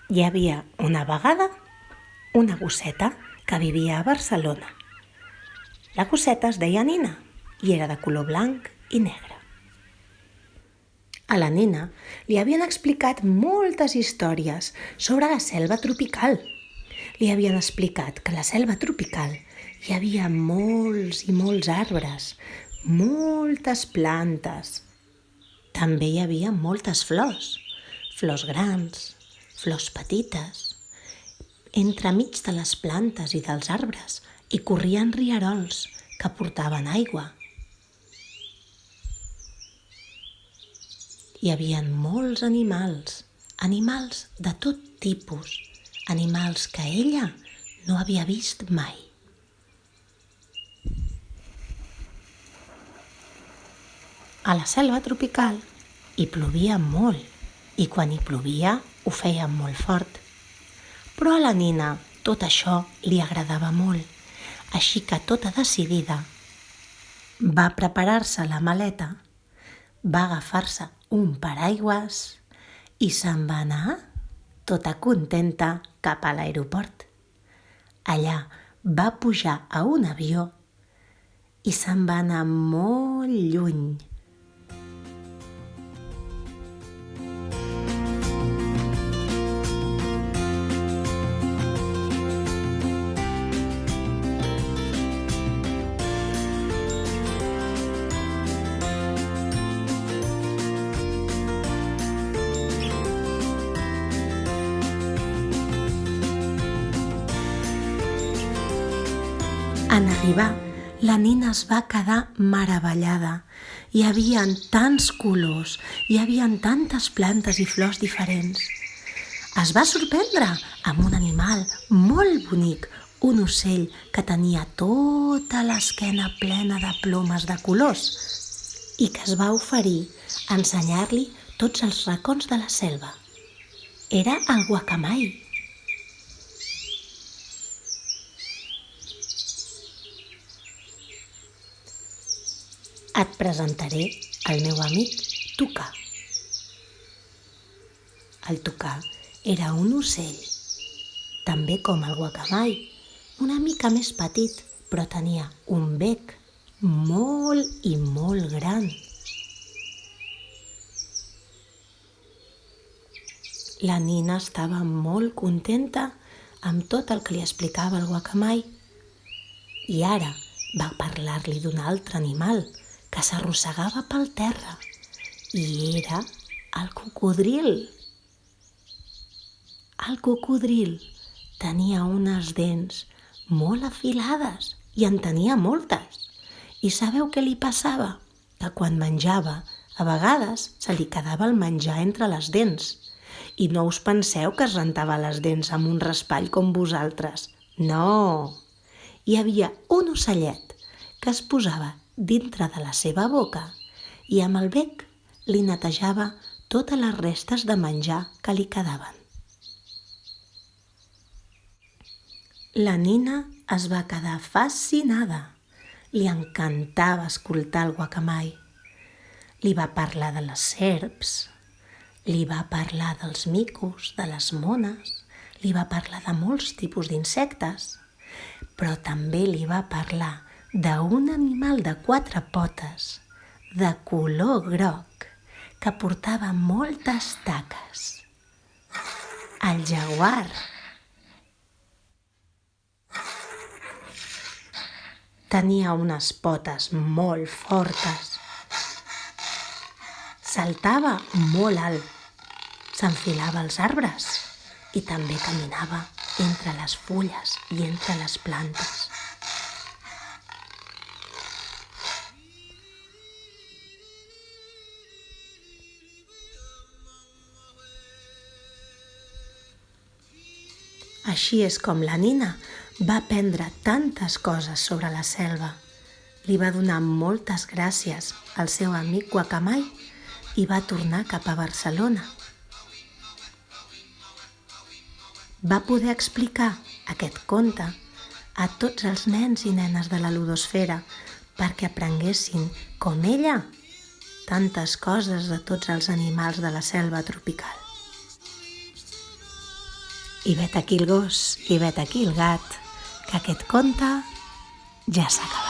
Hi havia una vegada una gosseta que vivia a Barcelona. La gosseta es deia Nina i era de color blanc i negre. A la Nina li havien explicat moltes històries sobre la selva tropical. Li havien explicat que a la selva tropical hi havia molts i molts arbres, moltes plantes. També hi havia moltes flors, flors grans, flors petites. Entremig de les plantes i dels arbres hi corrien rierols que portaven aigua. Hi havia molts animals, animals de tot tipus, animals que ella no havia vist mai. A la selva tropical hi plovia molt i quan hi plovia ho feia molt fort. Però a la Nina tot això li agradava molt, així que tota decidida va preparar-se la maleta, va agafar-se un paraigües i se'n va anar tota contenta cap a l'aeroport. Allà va pujar a un avió i se'n va anar molt lluny. En arribar, la Nina es va quedar meravellada. Hi havia tants colors, hi havia tantes plantes i flors diferents. Es va sorprendre amb un animal molt bonic, un ocell que tenia tota l'esquena plena de plomes de colors i que es va oferir a ensenyar-li tots els racons de la selva. Era el guacamai. Et presentaré el meu amic Tucà. El Tucà era un ocell, també com el guacamai, una mica més petit, però tenia un bec molt i molt gran. La Nina estava molt contenta amb tot el que li explicava el guacamai i ara va parlar-li d'un altre animal que s'arrossegava pel terra i era el cocodril. El cocodril tenia unes dents molt afilades i en tenia moltes. I sabeu què li passava? Que quan menjava, a vegades se li quedava el menjar entre les dents. I no us penseu que es rentava les dents amb un raspall com vosaltres. No! Hi havia un ocellet que es posava dintre de la seva boca i amb el bec li netejava totes les restes de menjar que li quedaven. La Nina es va quedar fascinada. Li encantava escoltar el guacamai. Li va parlar de les serps, li va parlar dels micos, de les mones, li va parlar de molts tipus d'insectes, però també li va parlar d'un animal de 4 potes, de color groc, que portava moltes taques. El jaguar. Tenia unes potes molt fortes. Saltava molt alt, s'enfilava als arbres i també caminava entre les fulles i entre les plantes. Així és com la Nina va aprendre tantes coses sobre la selva. Li va donar moltes gràcies al seu amic guacamai i va tornar cap a Barcelona. Va poder explicar aquest conte a tots els nens i nenes de la ludosfera perquè aprenguessin, com ella, tantes coses de tots els animals de la selva tropical. I vet aquí el gos, i vet aquí el gat, que aquest conte ja s'ha acabat.